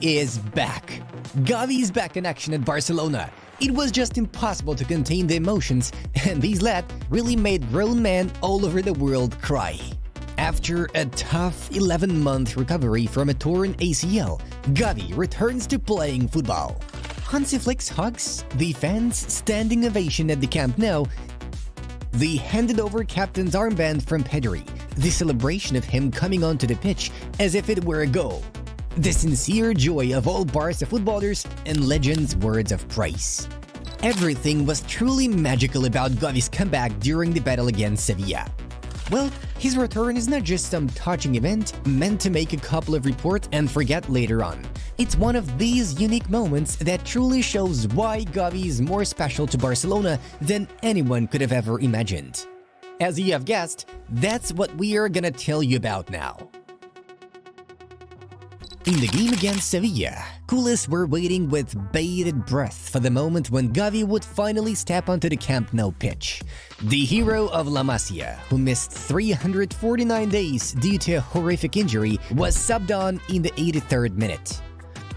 is back. Gavi is back in action at Barcelona. It was just impossible to contain the emotions, and this lad really made grown men all over the world cry. After a tough 11-month recovery from a torn ACL, Gavi returns to playing football. Hansi Flick's hugs, the fans' standing ovation at the Camp Nou, the handed-over captain's armband from Pedri, the celebration of him coming onto the pitch as if it were a goal, the sincere joy of all Barca footballers, and legends' words of praise. Everything was truly magical about Gavi's comeback during the battle against Sevilla. Well, his return is not just some touching event meant to make a couple of reports and forget later on. It's one of these unique moments that truly shows why Gavi is more special to Barcelona than anyone could have ever imagined. As you have guessed, that's what we are gonna tell you about now. In the game against Sevilla, coolies were waiting with bated breath for the moment when Gavi would finally step onto the Camp Nou pitch. The hero of La Masia, who missed 349 days due to a horrific injury, was subbed on in the 83rd minute.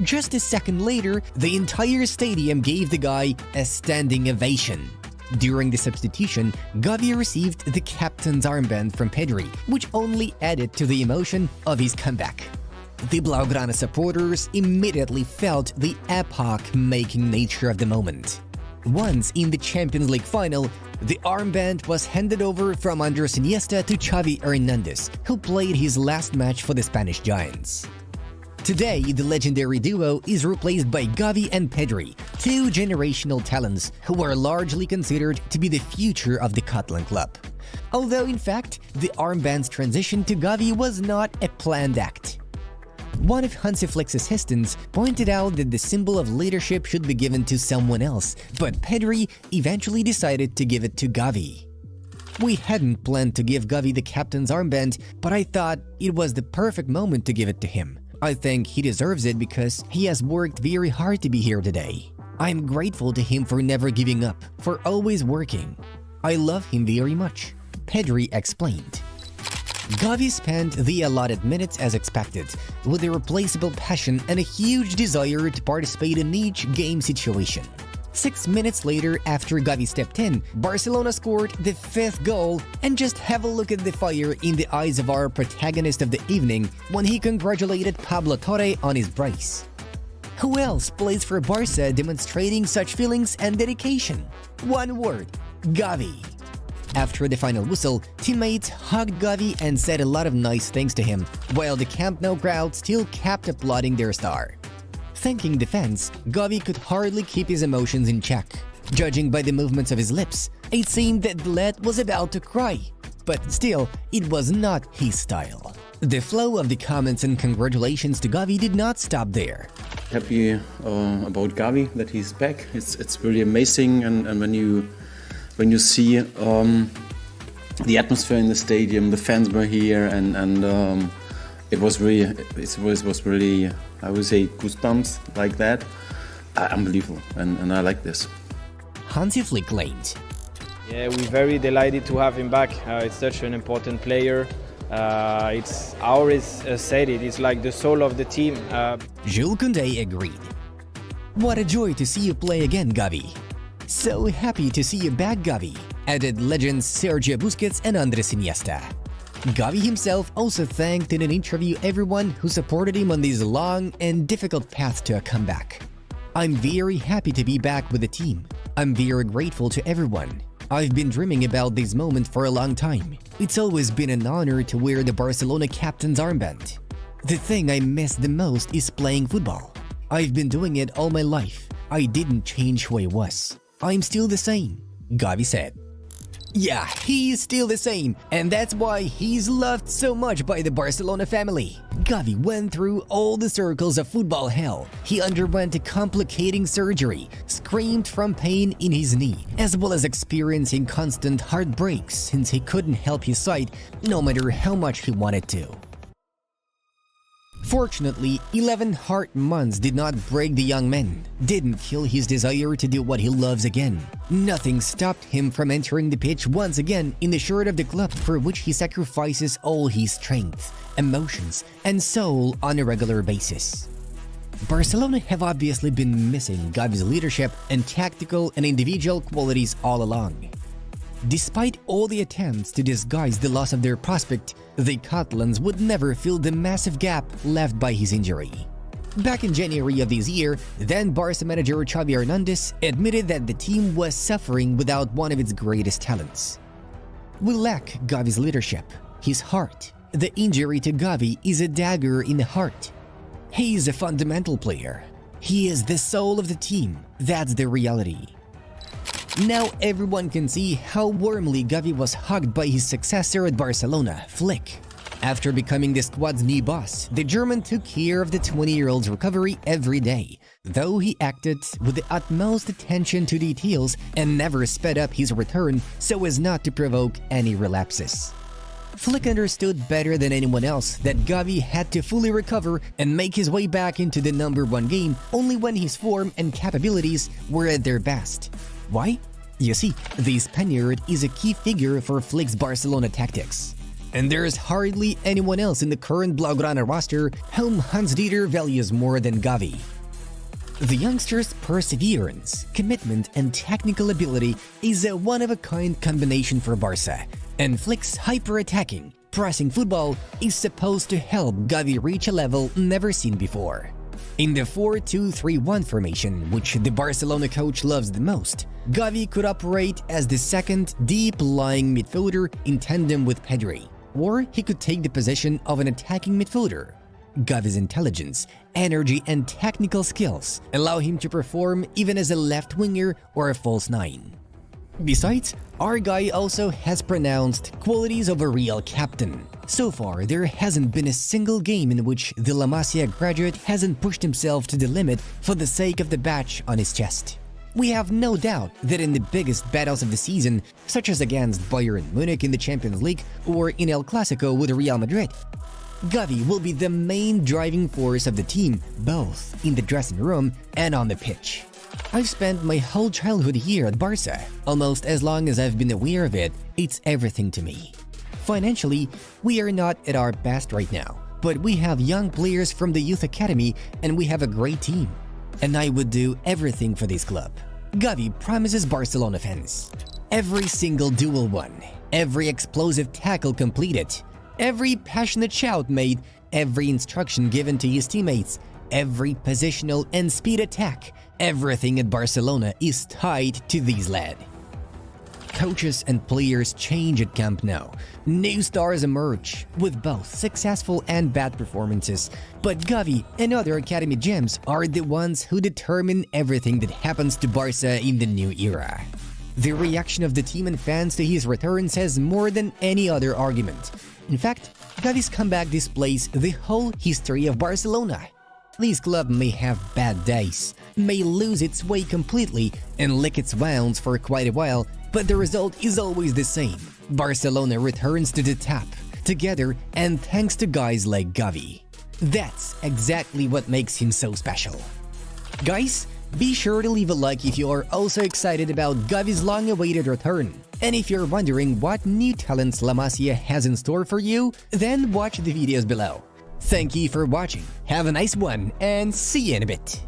Just a second later, the entire stadium gave the guy a standing ovation. During the substitution, Gavi received the captain's armband from Pedri, which only added to the emotion of his comeback. The Blaugrana supporters immediately felt the epoch-making nature of the moment. Once in the Champions League final, the armband was handed over from Andres Iniesta to Xavi Hernandez, who played his last match for the Spanish Giants. Today, the legendary duo is replaced by Gavi and Pedri, two generational talents who are largely considered to be the future of the Catalan club. Although, in fact, the armband's transition to Gavi was not a planned act. One of Hansi Flick's assistants pointed out that the symbol of leadership should be given to someone else, but Pedri eventually decided to give it to Gavi. We hadn't planned to give Gavi the captain's armband, but I thought it was the perfect moment to give it to him. I think he deserves it because he has worked very hard to be here today. I'm grateful to him for never giving up, for always working. I love him very much, Pedri explained. Gavi spent the allotted minutes as expected, with irreplaceable passion and a huge desire to participate in each game situation. 6 minutes later, after Gavi stepped in, Barcelona scored the 5th goal, and just have a look at the fire in the eyes of our protagonist of the evening when he congratulated Pablo Torre on his brace. Who else plays for Barca demonstrating such feelings and dedication? One word: Gavi. After the final whistle, teammates hugged Gavi and said a lot of nice things to him, while the Camp Nou crowd still kept applauding their star. Thanking the fans, Gavi could hardly keep his emotions in check. Judging by the movements of his lips, it seemed that the lad was about to cry. But still, it was not his style. The flow of the comments and congratulations to Gavi did not stop there. Happy about Gavi, that he's back. It's really amazing, and when you see the atmosphere in the stadium, the fans were here, and it was really, I would say, goosebumps like that. Unbelievable, and I like this. Hansi Flick claimed. Yeah, we're very delighted to have him back. It's such an important player. It's always said it's like the soul of the team. Jules Koundé agreed. What a joy to see you play again, Gavi. So happy to see you back, Gavi, added legends Sergio Busquets and Andres Iniesta. Gavi himself also thanked in an interview everyone who supported him on this long and difficult path to a comeback. I'm very happy to be back with the team. I'm very grateful to everyone. I've been dreaming about this moment for a long time. It's always been an honor to wear the Barcelona captain's armband. The thing I miss the most is playing football. I've been doing it all my life. I didn't change who I was. I'm still the same, Gavi said. Yeah, he's still the same, and that's why he's loved so much by the Barcelona family. Gavi went through all the circles of football hell. He underwent a complicating surgery, screamed from pain in his knee, as well as experiencing constant heartbreaks since he couldn't help his side no matter how much he wanted to. Fortunately, 11 hard months did not break the young man, didn't kill his desire to do what he loves again. Nothing stopped him from entering the pitch once again in the shirt of the club for which he sacrifices all his strength, emotions, and soul on a regular basis. Barcelona have obviously been missing Gavi's leadership and tactical and individual qualities all along. Despite all the attempts to disguise the loss of their prospect, the Catalans would never fill the massive gap left by his injury. Back in January of this year, then Barca manager Xavi Hernandez admitted that the team was suffering without one of its greatest talents. We lack Gavi's leadership, his heart. The injury to Gavi is a dagger in the heart. He is a fundamental player. He is the soul of the team. That's the reality. Now everyone can see how warmly Gavi was hugged by his successor at Barcelona, Flick. After becoming the squad's new boss, the German took care of the 20-year-old's recovery every day, though he acted with the utmost attention to details and never sped up his return so as not to provoke any relapses. Flick understood better than anyone else that Gavi had to fully recover and make his way back into the #1 game only when his form and capabilities were at their best. Why? You see, the Spaniard is a key figure for Flick's Barcelona tactics. And there's hardly anyone else in the current Blaugrana roster whom Hans-Dieter values more than Gavi. The youngster's perseverance, commitment, and technical ability is a one-of-a-kind combination for Barca, and Flick's hyper-attacking, pressing football is supposed to help Gavi reach a level never seen before. In the 4-2-3-1 formation, which the Barcelona coach loves the most, Gavi could operate as the second deep-lying midfielder in tandem with Pedri, or he could take the position of an attacking midfielder. Gavi's intelligence, energy, and technical skills allow him to perform even as a left winger or a false nine. Besides, our guy also has pronounced qualities of a real captain. So far, there hasn't been a single game in which the La Masia graduate hasn't pushed himself to the limit for the sake of the badge on his chest. We have no doubt that in the biggest battles of the season, such as against Bayern Munich in the Champions League or in El Clasico with Real Madrid, Gavi will be the main driving force of the team, both in the dressing room and on the pitch. I've spent my whole childhood here at Barca. Almost as long as I've been aware of it, it's everything to me. Financially, we are not at our best right now, but we have young players from the youth academy and we have a great team. And I would do everything for this club. Gavi promises Barcelona fans. Every single duel won, every explosive tackle completed, every passionate shout made, every instruction given to his teammates, every positional and speed attack, everything at Barcelona is tied to this lad. Coaches and players change at Camp Nou. New stars emerge, with both successful and bad performances. But Gavi and other academy gems are the ones who determine everything that happens to Barca in the new era. The reaction of the team and fans to his return says more than any other argument. In fact, Gavi's comeback displays the whole history of Barcelona. This club may have bad days, may lose its way completely and lick its wounds for quite a while, but the result is always the same. Barcelona returns to the top, together and thanks to guys like Gavi. That's exactly what makes him so special. Guys, be sure to leave a like if you are also excited about Gavi's long-awaited return. And if you're wondering what new talents La Masia has in store for you, then watch the videos below. Thank you for watching, have a nice one, and see you in a bit.